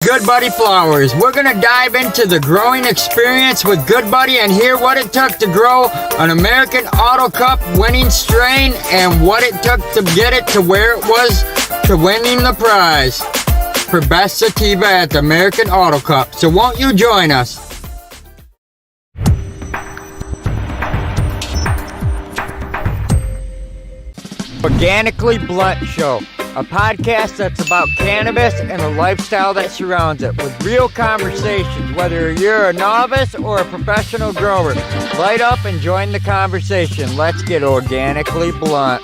Good Buddy Flowers. We're going to dive into the growing experience with Good Buddy and hear what it took to grow an American Auto Cup winning strain and what it took to get it to where it was to winning the prize for Best Sativa at the American Auto Cup. So won't you join us? Organically Blunt Show, a podcast that's about cannabis and the lifestyle that surrounds it, with real conversations, whether you're a novice or a professional grower. Light up and join the conversation. Let's get organically blunt.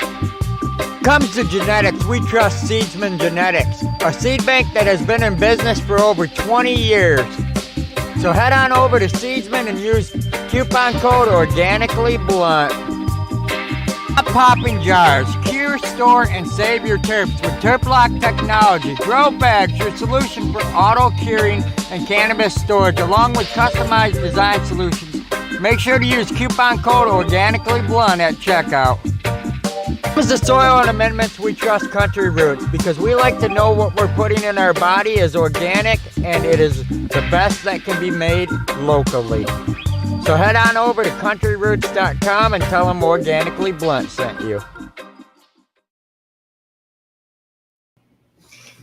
Comes to genetics, we trust Seedsman Genetics, a seed bank that has been in business for over 20 years. So head on over to Seedsman and use coupon code Organically Blunt. Popping jars, cure, store, and save your terps with TerpLock technology. Grow bags, your solution for auto curing and cannabis storage, along with customized design solutions. Make sure to use coupon code Organically Blunt at checkout. As the soil and amendments, we trust Country Roots because we like to know what we're putting in our body is organic and it is the best that can be made locally. So head on over to countryroots.com and tell them Organically Blunt sent you.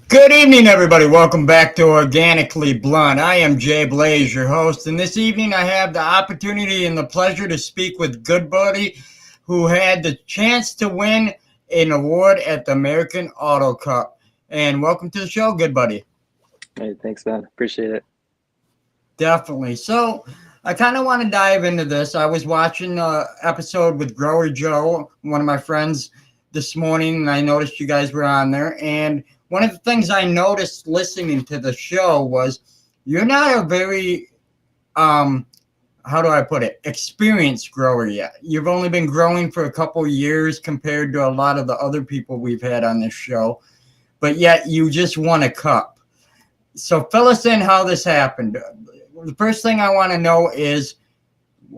Good evening, everybody. Welcome back to Organically Blunt. I am Jay Blaze, your host, and this evening I have the opportunity and the pleasure to speak with Good Buddy, who had the chance to win an award at the American Auto Cup. And welcome to the show, Good Buddy. Hey, thanks, man. Appreciate it. Definitely. So I kind of want to dive into this. I was watching an episode with Grower Joe, one of my friends, this morning, and I noticed you guys were on there. And one of the things I noticed listening to the show was you're not a very, how do I put it, experienced grower yet. You've only been growing for a couple years compared to a lot of the other people we've had on this show, but yet you just won a cup. So fill us in how this happened. The first thing I want to know is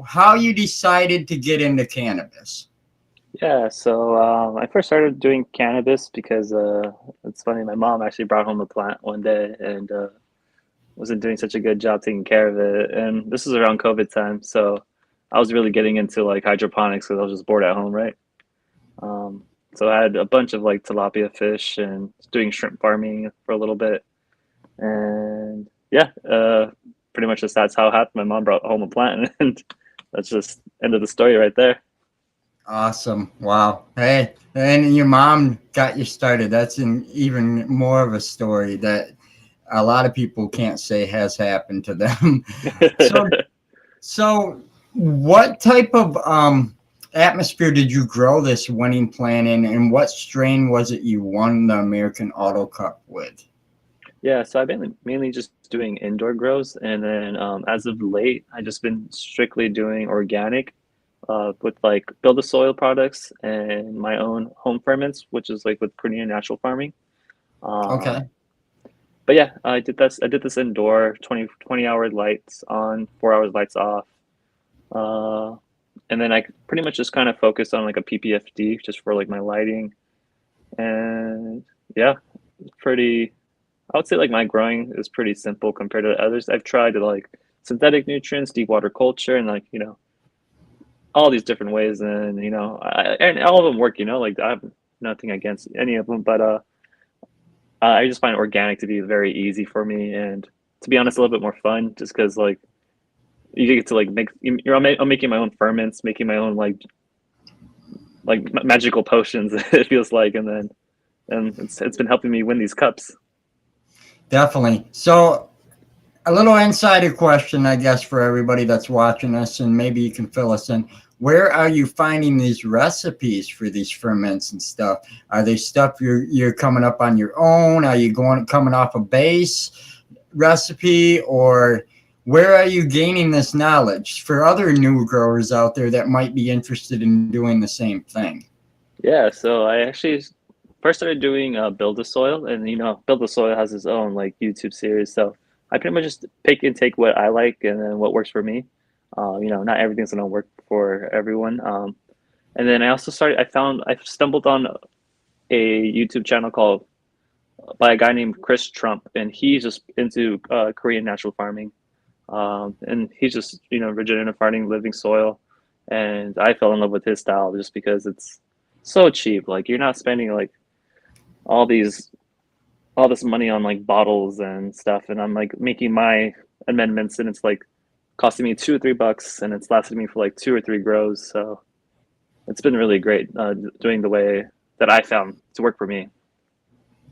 how you decided to get into cannabis. Yeah, so I first started doing cannabis because it's funny, my mom actually brought home a plant one day and wasn't doing such a good job taking care of it. And this was around COVID time, so I was really getting into like hydroponics because I was just bored at home, right? So I had a bunch of like tilapia fish and doing shrimp farming for a little bit. And yeah, pretty much just that's how it happened. My mom brought home a plant and that's just end of the story right there. Awesome. Wow. Hey, and your mom got you started. That's even more of a story that a lot of people can't say has happened to them. So what type of atmosphere did you grow this winning plant in, and what strain was it you won the American Auto Cup with? Yeah, so I've been mainly just doing indoor grows, and then as of late, I've just been strictly doing organic with like build a soil products and my own home ferments, which is like with Korean natural farming. Okay. But yeah, I did this indoor 20 hour lights on, 4 hours lights off. And then I pretty much just kind of focused on like a PPFD just for like my lighting. And yeah, I would say like my growing is pretty simple compared to others. I've tried to like synthetic nutrients, deep water culture, and like, all these different ways. And, and all of them work, like I have nothing against any of them, but I just find organic to be very easy for me. And to be honest, a little bit more fun just because like you get to like I'm making my own ferments, making my own like magical potions, it feels like. And it's been helping me win these cups. Definitely. So a little insider question, I guess, for everybody that's watching us, and maybe you can fill us in. Where are you finding these recipes for these ferments and stuff? Are they stuff you're coming up on your own? Are you coming off a base recipe, or where are you gaining this knowledge for other new growers out there that might be interested in doing the same thing? Yeah, so I actually first started doing Build a Soil, and Build a Soil has its own like YouTube series. So I pretty much just pick and take what I like and then what works for me. Not everything's gonna work for everyone. And then I stumbled on a YouTube channel called by a guy named Chris Trump, and he's just into Korean natural farming. And he's just, regenerative farming, living soil. And I fell in love with his style just because it's so cheap. Like you're not spending like all these all this money on like bottles and stuff, and I'm like making my amendments, and it's like costing me $2 or $3, and it's lasted me for like 2 or 3 grows. So it's been really great doing the way that I found to work for me.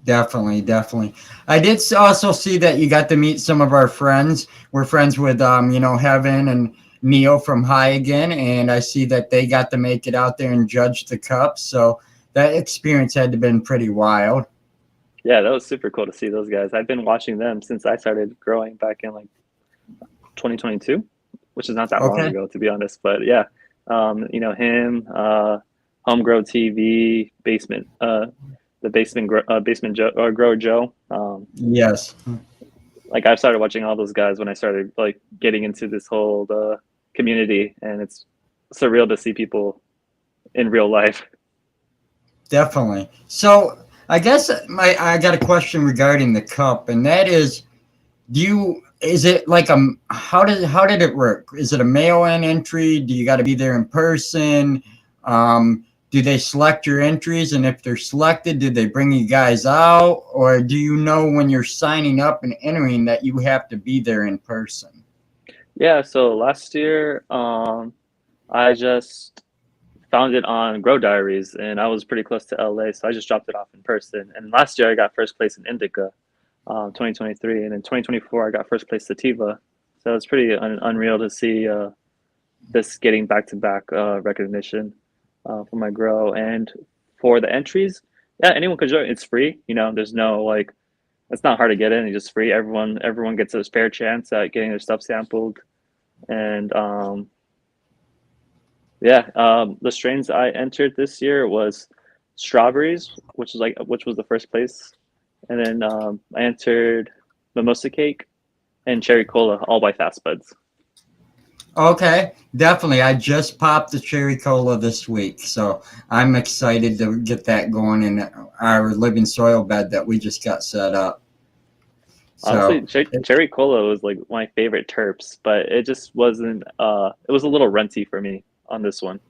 Definitely, definitely. I did also see that you got to meet some of our friends. We're friends with, Heaven and Neo from High Again, and I see that they got to make it out there and judge the cup. So that experience had to been pretty wild. Yeah, that was super cool to see those guys. I've been watching them since I started growing back in like 2022, which is not that long Okay. ago, to be honest. But yeah, him, Homegrow TV, Basement, the Basement Joe, or Grower Joe. Yes. Like I started watching all those guys when I started like getting into this whole community, and it's surreal to see people in real life. Definitely. So I guess I got a question regarding the cup, and that is, is it like how did it work? Is it a mail-in entry? Do you got to be there in person? Do they select your entries, and if they're selected, do they bring you guys out, or do you know when you're signing up and entering that you have to be there in person? Yeah, so last year, I just found it on Grow Diaries, and I was pretty close to LA, so I just dropped it off in person. And last year, I got first place in Indica, 2023, and in 2024, I got first place Sativa. So it's pretty unreal to see this getting back to back recognition for my grow. And for the entries, yeah, anyone could join. It's free. There's no like, it's not hard to get in. It's just free. Everyone gets a fair chance at getting their stuff sampled. And yeah, the strains I entered this year was Ztrawberriez, which was the first place, and then I entered Mimosa Cake and Cherry Cola, all by Fast Buds. Okay, definitely. I just popped the cherry cola this week, so I'm excited to get that going in our living soil bed that we just got set up. Honestly, So, Cherry Cola was like my favorite terps, but it just wasn't. It was a little runty for me on this one.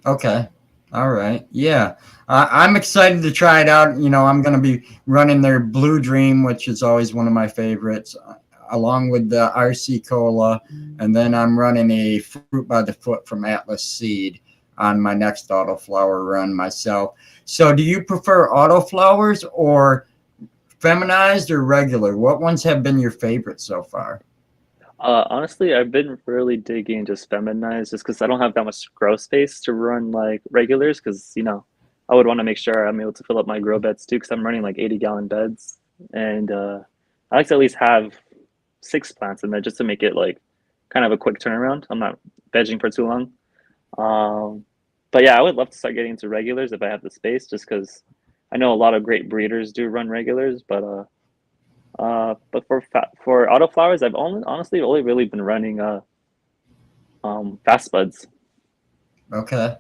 okay. All right. Yeah. I'm excited to try it out. I'm going to be running their Blue Dream, which is always one of my favorites, along with the RC Cola. And then I'm running a Fruit by the Foot from Atlas Seed on my next autoflower run myself. So, do you prefer autoflowers or feminized or regular? What ones have been your favorite so far? Honestly, I've been really digging just feminized, just because I don't have that much grow space to run like regulars. Because I would want to make sure I'm able to fill up my grow beds too, because I'm running like 80-gallon beds, and I like to at least have 6 plants in there just to make it like kind of a quick turnaround. I'm not vegging for too long. But yeah, I would love to start getting into regulars if I have the space, just because I know a lot of great breeders do run regulars, but for autoflowers, I've honestly only really been running fast buds. Okay.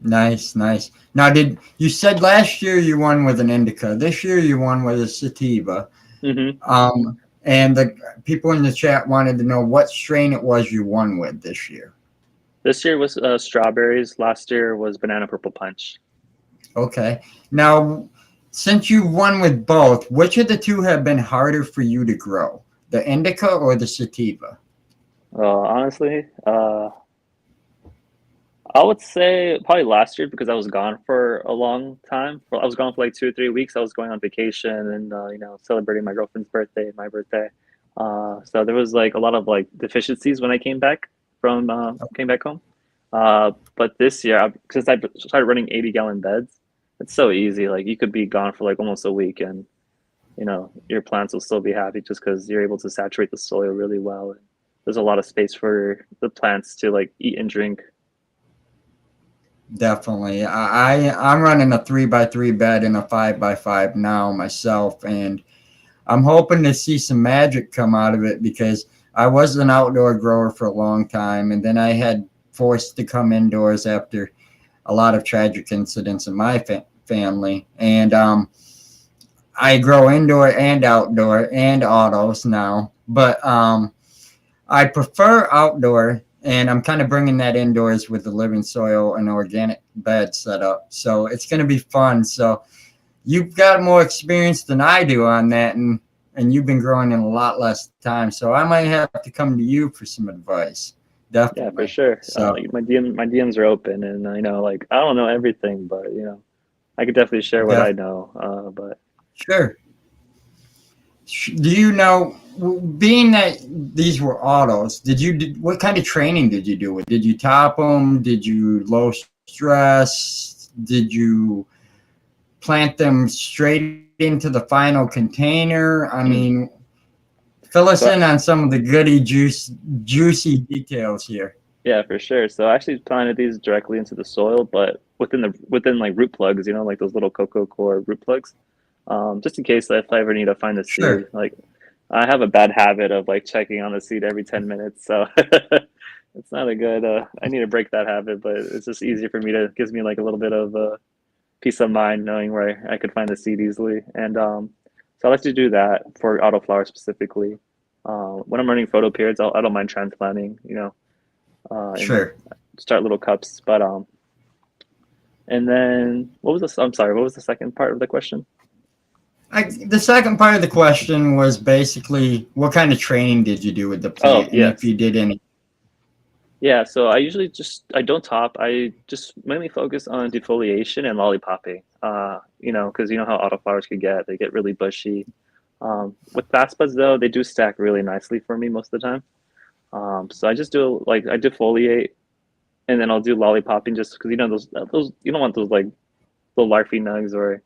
Nice, nice. Now, did you said last year you won with an indica? This year you won with a sativa. Hmm. And the people in the chat wanted to know what strain it was you won with this year. This year was Strawberries. Last year was Banana Purple Punch. Okay. Now, since you won with both, which of the two have been harder for you to grow, the indica or the sativa? Honestly, I would say probably last year, because I was gone for a long time. I was gone for like 2 or 3 weeks. I was going on vacation and celebrating my girlfriend's birthday, my birthday. So there was like a lot of like deficiencies when I came back home. But this year, since I started running 80-gallon beds, it's so easy. Like you could be gone for like almost a week, and your plants will still be happy just because you're able to saturate the soil really well. And there's a lot of space for the plants to like eat and drink. Definitely. I'm running a 3x3 bed and a 5x5 now myself, and I'm hoping to see some magic come out of it because I was an outdoor grower for a long time, and then I had forced to come indoors after a lot of tragic incidents in my family. And I grow indoor and outdoor and autos now, but I prefer outdoor, and I'm kind of bringing that indoors with the living soil and organic bed setup. So it's going to be fun. So you've got more experience than I do on that, and you've been growing in a lot less time. So I might have to come to you for some advice. Yeah, for Definitely. sure. So Like my DMs are open, and I know like I don't know everything, but I could definitely share what I def- know. But sure. Do you know, being that these were autos, what kind of training did you do with? Did you top them? Did you low stress? Did you plant them straight into the final container? I mean, fill us so in on some of the juicy details here. yeah, for sure. So I actually planted these directly into the soil, but within like root plugs, like those little cocoa core root plugs. Just in case if I ever need to find the seed. Sure. Like I have a bad habit of like checking on the seed every 10 minutes, so it's not a good. I need to break that habit, but it's just easier for me to gives me like a little bit of peace of mind knowing where I could find the seed easily. And so I like to do that for autoflower specifically. When I'm running photo periods, I don't mind transplanting, and Sure. start little cups. But and then what was this? I'm sorry, what was the second part of the question? The second part of the question was basically what kind of training did you do with the Oh, plant, and if yes. you did any. Yeah, so I usually I don't top. I just mainly focus on defoliation and lollipopping. Because you know how autoflowers could get. They get really bushy. With fast buds though, they do stack really nicely for me most of the time. So I just do like I defoliate and then I'll do lollipopping just because those you don't want those like little larfy nugs or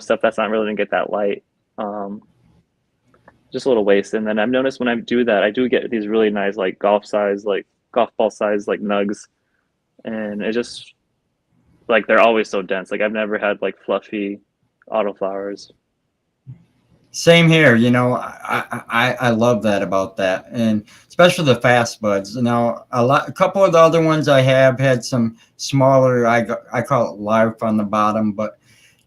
stuff that's not really gonna get that light. Um, just a little waste. And then I've noticed when I do that, I do get these really nice like golf ball size like nugs, and it just like they're always so dense. Like I've never had like fluffy autoflowers. Same here. I love that about that, and especially the fast buds. Now, a couple of the other ones I have had some smaller. I call it life on the bottom, but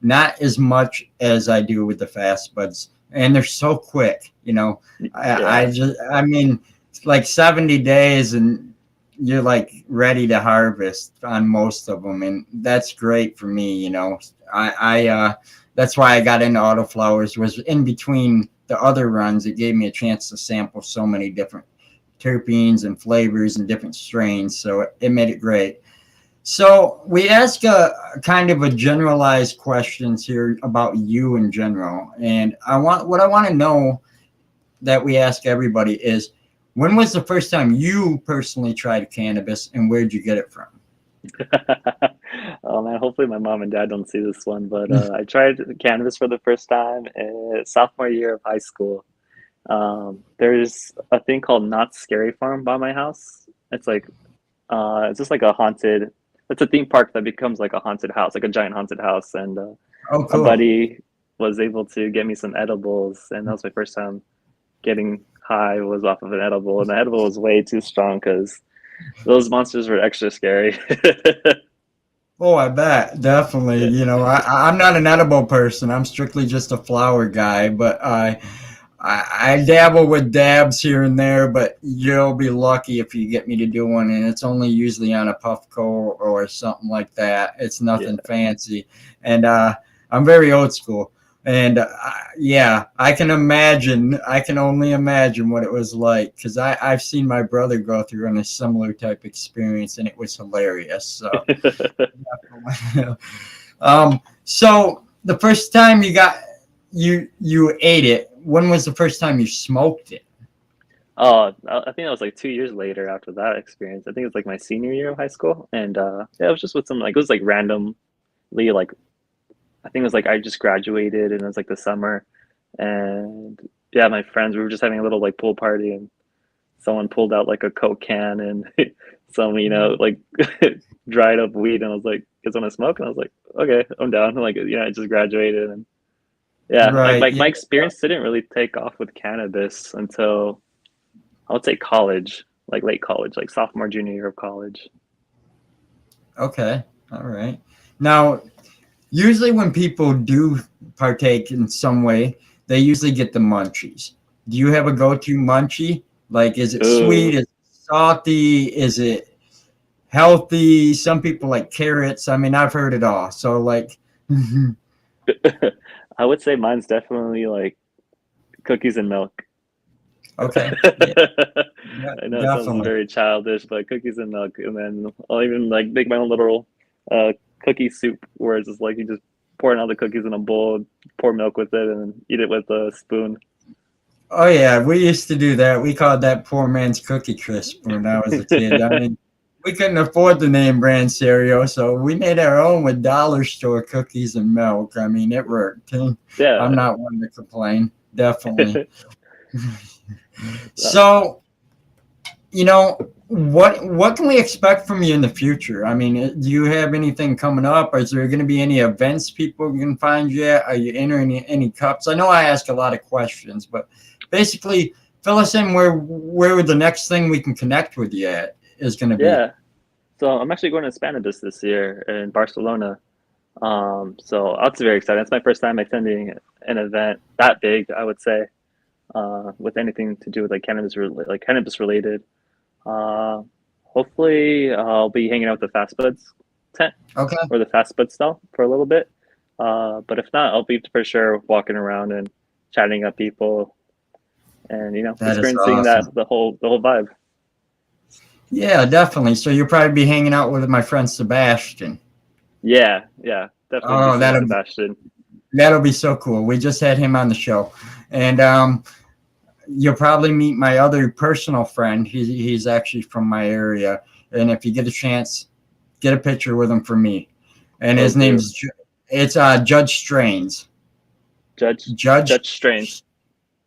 not as much as I do with the fast buds, and they're so quick. Yeah, I mean, it's like 70 days, and you're like ready to harvest on most of them, and that's great for me. I that's why I got into autoflowers. Was in between the other runs, it gave me a chance to sample so many different terpenes and flavors and different strains, so it made it great. So we ask a kind of a generalized questions here about you in general, and I want to know that we ask everybody is, when was the first time you personally tried cannabis, and where did you get it from? oh man, hopefully my mom and dad don't see this one, but I tried cannabis for the first time sophomore year of high school. There's a thing called Not Scary Farm by my house. It's like it's just like a haunted. It's a theme park that becomes like a haunted house, like a giant haunted house. And Oh, a cool. buddy was able to get me some edibles, and that was my first time getting high was off of an edible, and the edible was way too strong because those monsters were extra scary. Oh, I bet. Definitely. Yeah, I'm not an edible person. I'm strictly just a flower guy, but I dabble with dabs here and there, but you'll be lucky if you get me to do one, and it's only usually on a Puffco or something like that. It's nothing yeah. fancy, and I'm very old school. And yeah, I can imagine. I can only imagine what it was like because I've seen my brother go through on a similar type experience, and it was hilarious. So. So the first time you ate it, when was the first time you smoked it? Oh, I think that was like 2 years later after that experience. I think it was like my senior year of high school, and yeah, it was just with some like it was like randomly like I think it was like I just graduated and it was like the summer, and yeah, my friends we were just having a little like pool party, and someone pulled out like a Coke can and some like dried up weed, and I was like, "Guys want to smoke?" And I was like, "Okay, I'm down." Like I just graduated, and yeah, like Right. my Yeah. experience didn't really take off with cannabis until I would say college, like late college, like sophomore, junior year of college. Okay. All right. Now, Usually when people do partake in some way, they usually get the munchies. Do you have a go-to munchie? Like, is it sweet? Ooh. Is it salty? Is it healthy? Some people like carrots. I mean, I've heard it all. So like, I would say mine's definitely like cookies and milk. okay, yeah, I know it sounds definitely. very childish, but cookies and milk, and then I'll even like make my own little cookie soup where it's just like you just pour in all the cookies in a bowl, pour milk with it, and eat it with a spoon. Oh yeah, we used to do that. We called that poor man's cookie crisp when I was a kid. I mean, we couldn't afford the name brand cereal, so we made our own with dollar store cookies and milk. I mean, it worked. I'm Yeah. not one to complain. Definitely. So, what can we expect from you in the future? I mean, do you have anything coming up? Is there going to be any events people can find you at? Are you entering any cups? I know I ask a lot of questions, but basically, fill us in where the next thing we can connect with you at is going to be. Yeah. So I'm actually going to Cannabis this year in Barcelona. So that's very exciting. It's my first time attending an event that big, I would say, with anything to do with like cannabis related. Uh, Hopefully, I'll be hanging out with the Fast Buds tent Okay, or the Fast Bud stall for a little bit. But if not, I'll be for sure walking around and chatting up people and that is experiencing awesome. the whole vibe. Yeah, definitely. So you'll probably be hanging out with my friend Sebastian. Yeah, yeah, definitely be Oh, seeing Sebastian. that'll be so cool. We just had him on the show, and you'll probably meet my other personal friend. He's actually from my area, and if you get a chance, get a picture with him for me. And Will his do. name's it's Judge Strains. Judge Judge. Judge Strains.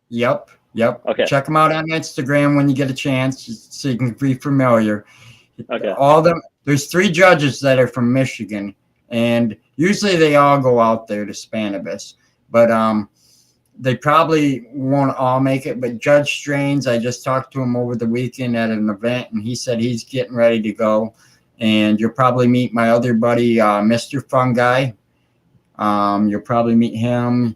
Yep, yep. Okay, Check him out on Instagram when you get a chance, so you can be familiar. okay, All them. There's 3 judges that are from Michigan, and usually they all go out there to Cannabis, but they probably won't all make it. But Judge Strains, I just talked to him over the weekend at an event, and he said he's getting ready to go. And you'll probably meet my other buddy, Mr. Fungi. You'll probably meet him.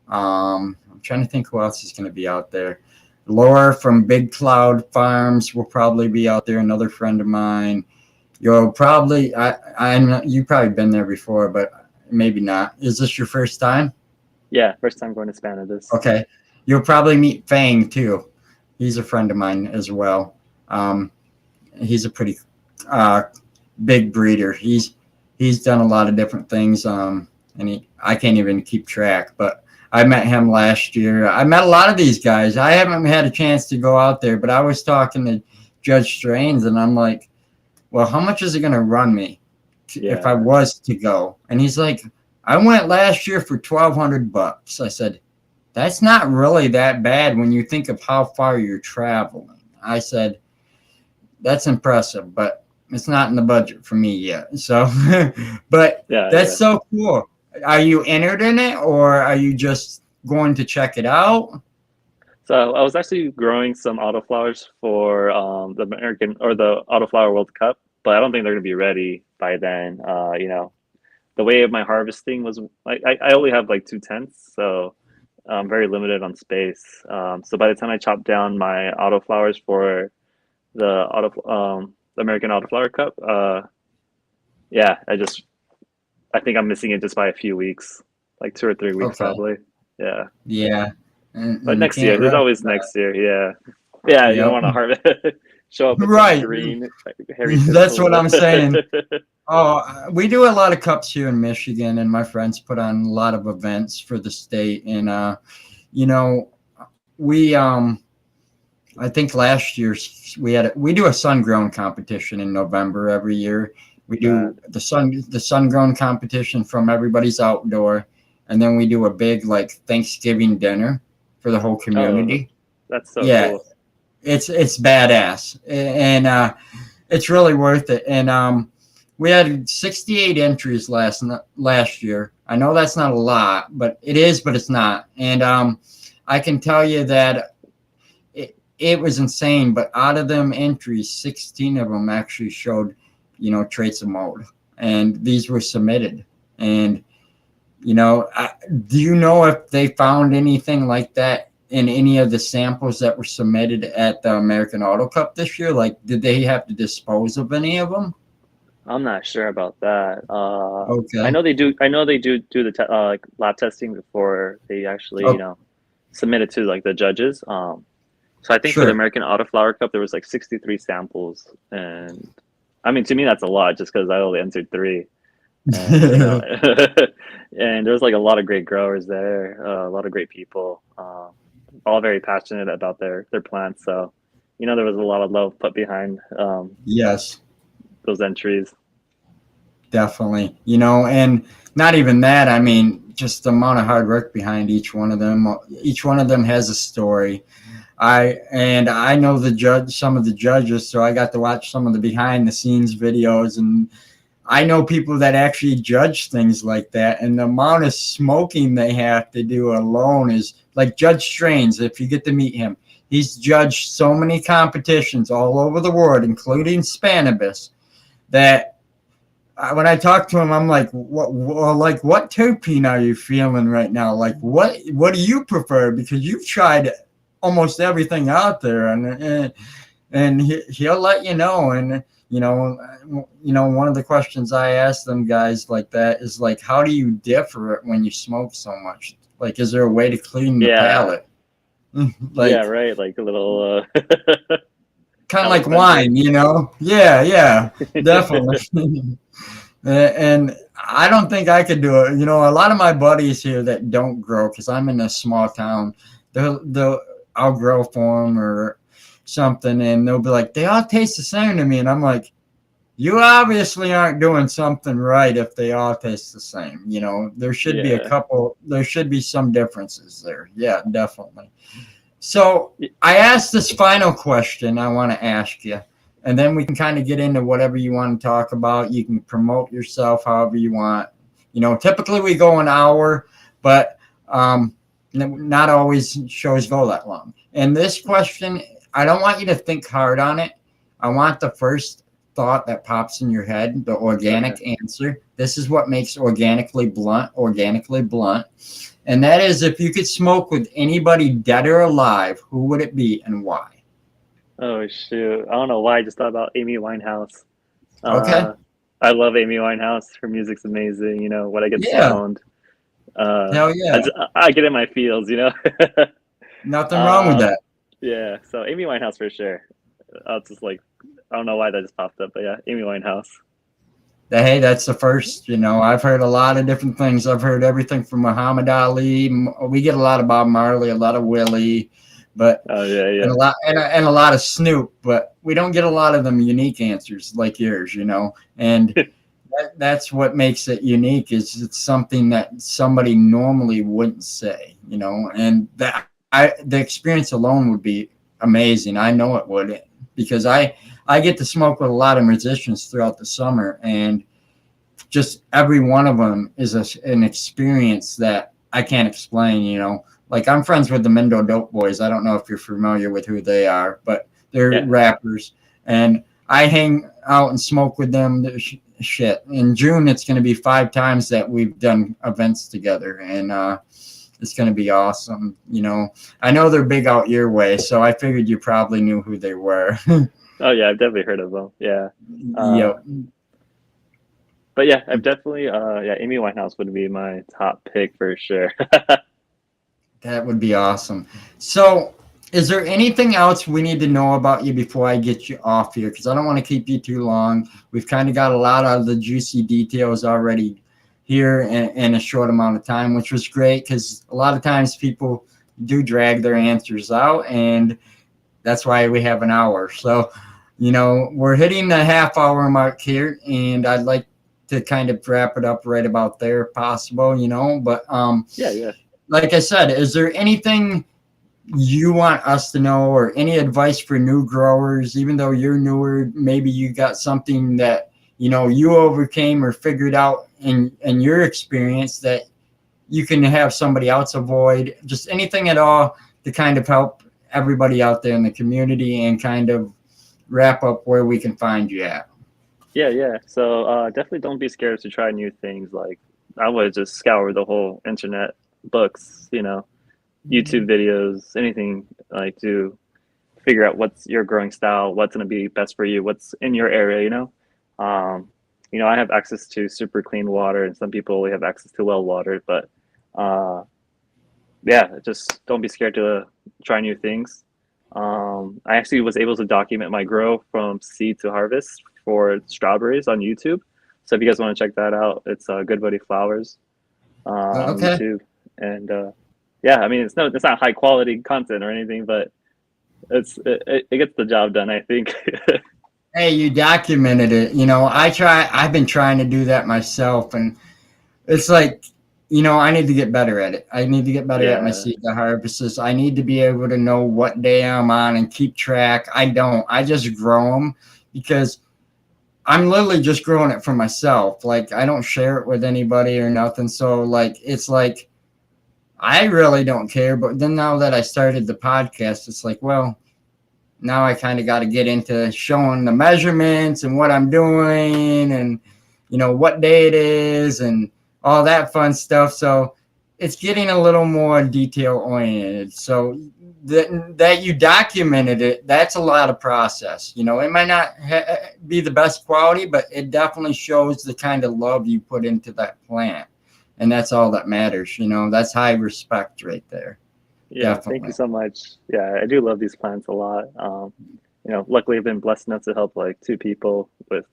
I'm trying to think who else is going to be out there. Laura from Big Cloud Farms will probably be out there. Another friend of mine. You'll probably, you've probably been there before, but maybe not. Is this your first time? yeah. First time going to Cannabis. Okay. You'll probably meet Fang too. He's a friend of mine as well. Um, he's a pretty uh, big breeder. He's done a lot of different things. And I can't even keep track, but I met him last year. I met a lot of these guys. I haven't had a chance to go out there, but I was talking to Judge Strains, and I'm like, well, how much is it going to run me if I Yeah, was to go? And he's like, I went last year for $1,200. I said, that's not really that bad when you think of how far you're traveling. I said, that's impressive, but it's not in the budget for me yet. So, but yeah, that's yeah. so cool. Are you entered in it, or are you just going to check it out? So I was actually growing some autoflowers for the American or the Autoflower World Cup, but I don't think they're gonna be ready by then. The way of my harvesting was I only have like 2 tents, so I'm very limited on space. So by the time I chopped down my autoflowers for the American Autoflower Cup, yeah, I think I'm missing it just by a few weeks, like 2 or 3 weeks Okay. probably. Yeah. Yeah. But And you next year, can't there's rush always that. next year. Yeah, yeah. You don't Yep. want to harvest, show up with some Right. green hairy That's what tentacles. I'm saying. Oh, we do a lot of cups here in Michigan, and my friends put on a lot of events for the state. And you know, we I think last year we do a sun grown competition in November every year. We do Bad. the sun grown competition from everybody's outdoor, and then we do a big like Thanksgiving dinner for the whole Oh, community. that's so Yeah, cool. it's badass, and it's really worth it. And we had 68 entries last year. I know that's not a lot, but it is, but it's not. And I can tell you that it was insane. But out of them entries, 16 of them actually showed, traits of mold, and these were submitted. And You know, do you know if they found anything like that in any of the samples that were submitted at the American Auto Cup this year? Like, did they have to dispose of any of them? I'm not sure about that. I Okay. know they do. I know they do the like lab testing before they actually, Oh, submit it to like the judges. So I think for the sure. American Auto Flower Cup, there was like 63 samples, and I mean to me that's a lot just because I only entered three, and and there's like a lot of great growers there, a lot of great people, all very passionate about their plants. So, there was a lot of love put behind Yes. those entries. Definitely, and not even that. I mean, just the amount of hard work behind each one of them. Each one of them has a story. I know some of the judges, so I got to watch some of the behind the scenes videos, and I know people that actually judge things like that. And the amount of smoking they have to do alone is like Judge Strains. If you get to meet him, he's judged so many competitions all over the world, including Cannabis, that when I talk to him, I'm like, what terpene are you feeling right now? Like, what do you prefer? Because you've tried almost everything out there, and he'll let you know. And one of the questions I ask them guys like that is like, how do you differ when you smoke so much? Like, is there a way to clean the Yeah, palate? yeah, Like, right. Like a little kind of palate like cleanser. wine, Yeah, yeah, definitely. And I don't think I could do it. A lot of my buddies here that don't grow, because I'm in a small town, I'll grow for them or something, and they'll be like, they all taste the same to me. And I'm like, you obviously aren't doing something right if they all taste the same. Yeah. There should be some differences there. Yeah, definitely. So I asked this final question I want to ask you, and then we can kind of get into whatever you want to talk about. You can promote yourself however you want. Typically we go an hour, but not always shows go that long. And this question, I don't want you to think hard on it. I want the first thought that pops in your head, the Okay. organic answer. This is what makes organically blunt. And that is, if you could smoke with anybody dead or alive, who would it be and why? Oh shoot. I don't know why I just thought about Amy Winehouse. Okay. Uh I love Amy Winehouse. Her music's amazing, when I get Yeah. stoned. Uh Hell I, yeah. just, I get in my feels. Nothing wrong with uh that. yeah, so Amy Winehouse for sure. I'll just like I don't know why that just popped up, but yeah, Amy Winehouse. Hey, that's the first. I've heard a lot of different things. I've heard everything from Muhammad Ali. We get a lot of Bob Marley, a lot of Willie, but Oh yeah, and yeah. a lot of Snoop. But we don't get a lot of them unique answers like yours. And that's what makes it unique. Is it's something that somebody normally wouldn't say. And the experience alone would be amazing. I know it would, because I get to smoke with a lot of musicians throughout the summer, and just every one of them is an experience that I can't explain. Like, I'm friends with the Mendo Dope Boys. I don't know if you're familiar with who they are, but they're Yeah. rappers, and I hang out and smoke with them. Shit, in June it's going to be 5 times that we've done events together, and it's going to be awesome. I know they're big out your way, so I figured you probably knew who they were. Oh yeah, I've definitely heard of them. Yeah. Uh Yep. but yeah, I've definitely yeah, Amy Winehouse would be my top pick for sure. That would be awesome. So, is there anything else we need to know about you before I get you off here? Because I don't want to keep you too long. We've kind of got a lot of the juicy details already here in a short amount of time, which was great, because a lot of times people do drag their answers out, and that's why we have an hour. So, we're hitting the half-hour mark here, and I'd like to kind of wrap it up right about there if possible. But Yeah, yeah. like I said, is there anything you want us to know, or any advice for new growers? Even though you're newer, maybe you got something that you overcame or figured out in your experience that you can have somebody else avoid. Just anything at all to kind of help everybody out there in the community, and kind of wrap up where we can find you at. Yeah, yeah. So definitely don't be scared to try new things. Like I would just scour the whole internet, books, YouTube videos, anything like to figure out what's your growing style, what's going to be best for you, what's in your area. I have access to super clean water, and some people only have access to well water. But yeah, just don't be scared to try new things. I actually was able to document my grow from seed to harvest for strawberries on YouTube. So if you guys want to check that out, it's Good Buddy Flowers on Okay. YouTube. And yeah, I mean, it's not high quality content or anything, but it gets the job done, I think. Hey, you documented it. I've been trying to do that myself, and it's like, I need to get better at it. I need to get better at my Yeah, seed to harvests. I need to be able to know what day I'm on and keep track. I don't. I just grow them because I'm literally just growing it for myself. Like, I don't share it with anybody or nothing. So, like, it's like, I really don't care. But then now that I started the podcast, it's like, well, now I kind of got to get into showing the measurements and what I'm doing and, what day it is and all that fun stuff. So it's getting a little more detail oriented. So that you documented it, that's a lot of process. It might not be the best quality, but it definitely shows the kind of love you put into that plant. And that's all that matters. That's high respect right there. yeah. Thank you Definitely. so much. Yeah, I do love these plants a lot. Luckily I've been blessed enough to help like two people with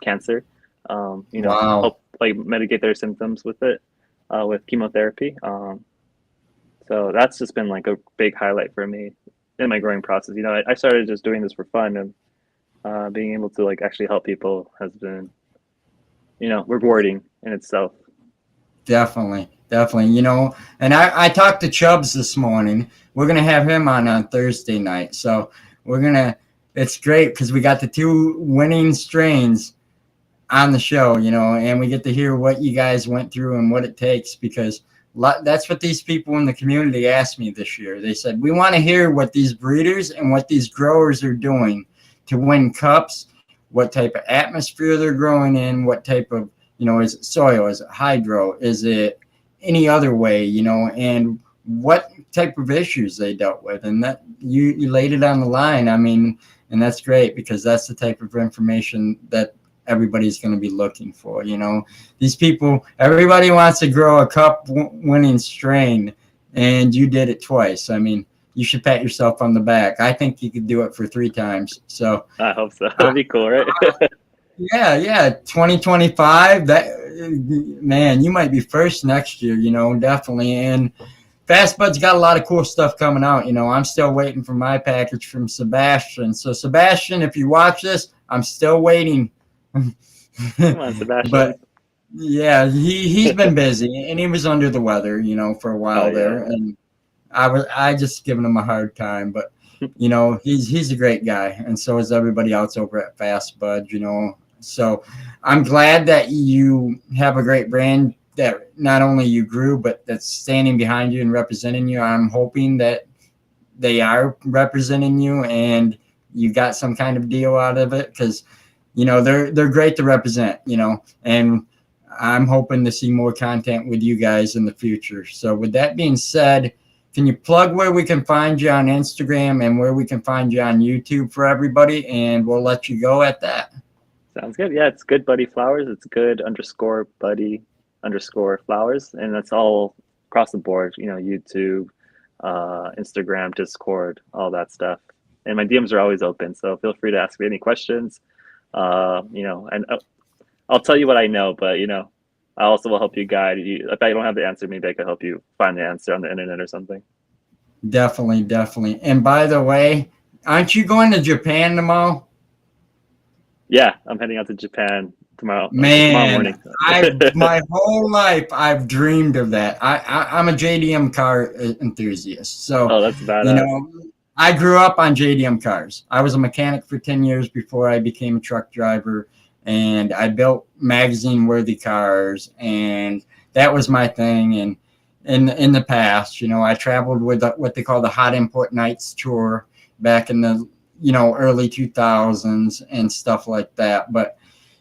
cancer. Wow. Help like mitigate their symptoms with it, with chemotherapy. So that's just been like a big highlight for me in my growing process. I started just doing this for fun, and being able to like actually help people has been, rewarding in itself. Definitely, definitely. And I talked to Chubbs this morning. We're gonna have him on Thursday night. So we're gonna. It's great because we got the two winning strains on the show. And we get to hear what you guys went through and what it takes because that's what these people in the community asked me this year. They said we want to hear what these breeders and what these growers are doing to win cups. What type of atmosphere they're growing in? What type of is it soil? Is it hydro? Is it any other way? And what type of issues they dealt with, and that you laid it on the line. I mean, and that's great because that's the type of information that everybody's going to be looking for. These people, everybody wants to grow a cup winning strain, and you did it twice. I mean, you should pat yourself on the back. I think you could do it for 3 times. So I hope so. That'd be cool, right? yeah, 2025. That man, you might be first next year. Definitely. And Fastbud's got a lot of cool stuff coming out. I'm still waiting for my package from Sebastian. So Sebastian, if you watch this, I'm still waiting. Come on, Sebastian. But yeah, he's been busy and he was under the weather, for a Oh while there, yeah. and I just giving him a hard time, but he's a great guy, and so is everybody else over at Fastbud. So I'm glad that you have a great brand that not only you grew, but that's standing behind you and representing you. I'm hoping that they are representing you and you got some kind of deal out of it because they're great to represent. And I'm hoping to see more content with you guys in the future. So with that being said, can you plug where we can find you on Instagram and where we can find you on YouTube for everybody? And we'll let you go at that. Sounds good. Yeah, it's Good Buddy Flowers. It's good_buddy_flowers, and that's all across the board. YouTube, Instagram, Discord, all that stuff. And my DMs are always open, so feel free to ask me any questions. And I'll tell you what I know, but I also will help you guide you. If I don't have the answer, maybe I could help you find the answer on the internet or something. Definitely, definitely. And by the way, aren't you going to Japan tomorrow? Yeah, I'm heading out to Japan tomorrow. Tomorrow Man, morning. my whole life I've dreamed of that. I'm a JDM car enthusiast, so Oh, that's you badass. know I grew up on JDM cars. I was a mechanic for 10 years before I became a truck driver, and I built magazine-worthy cars, and that was my thing. And in the past, I traveled with what they call the Hot Import Nights tour back in the early 2000s and stuff like that. But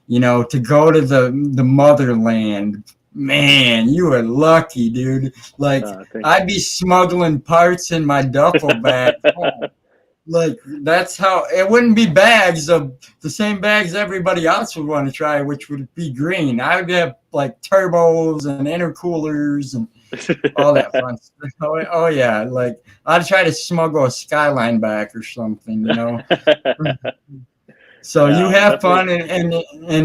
to go to the motherland Man, you are lucky, dude. Like, I'd be smuggling parts in my duffel bag home. Like, that's how it wouldn't be bags of the same bags everybody else would want to try, which would be green. I would have like turbos and intercoolers and all that fun stuff. Oh yeah, like I'd try to smuggle a Skyline back or something, you know. So you have fun and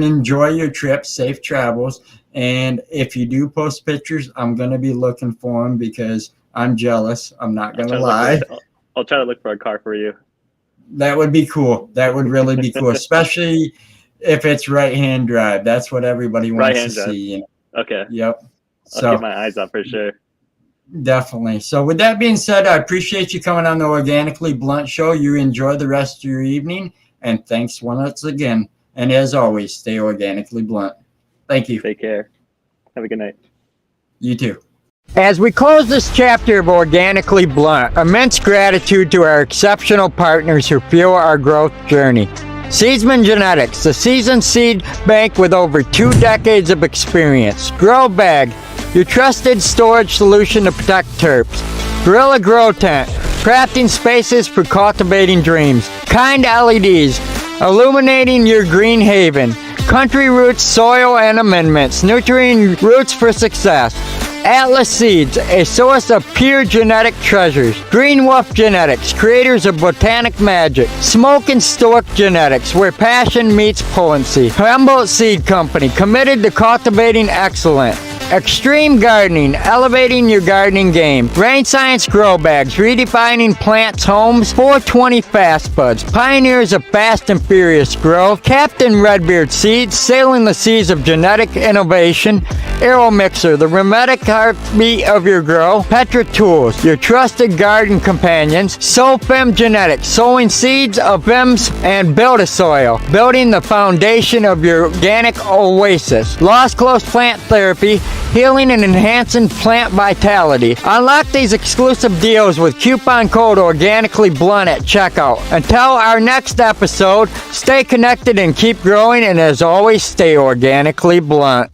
enjoy your trip. Safe travels. And if you do post pictures, I'm gonna be looking for them because I'm jealous. I'm not gonna lie. I'll try to look for a car for you. That would be cool. That would really be cool, especially if it's right-hand drive. That's what everybody wants to see. You know? Okay. Yep. I'll keep my eyes out for sure. Definitely. So with that being said, I appreciate you coming on the Organically Blunt Show. You enjoy the rest of your evening, and thanks once again. And as always, stay organically blunt. Thank you. Take care. Have a good night. You too. As we close this chapter of Organically Blunt, immense gratitude to our exceptional partners who fuel our growth journey. Seedsman Genetics, the seasoned seed bank with over 2 decades of experience. Grow Bag, your trusted storage solution to protect terps. Gorilla Grow Tent, crafting spaces for cultivating dreams. Kind LEDs, illuminating your green haven. Country Roots Soil and Amendments, nurturing roots for success. Atlas Seeds, a source of pure genetic treasures. Green Wolf Genetics, creators of botanic magic. Smoke and Stork Genetics, where passion meets potency. Humboldt Seed Company, committed to cultivating excellence. Extreme Gardening, elevating your gardening game. Rain Science Grow Bags, redefining plants' homes. 420 Fast Buds, pioneers of fast and furious growth. Captain Redbeard Seeds, sailing the seas of genetic innovation. Aero Mixer, the rheumatic heartbeat of your grow. Petra Tools, your trusted garden companions. SoFem Genetics, sowing seeds of FEMS and Build-A-Soil, building the foundation of your organic oasis. Lost Close Plant Therapy, healing and enhancing plant vitality. Unlock these exclusive deals with coupon code Organically Blunt at checkout. Until our next episode, stay connected and keep growing, and as always, stay organically blunt.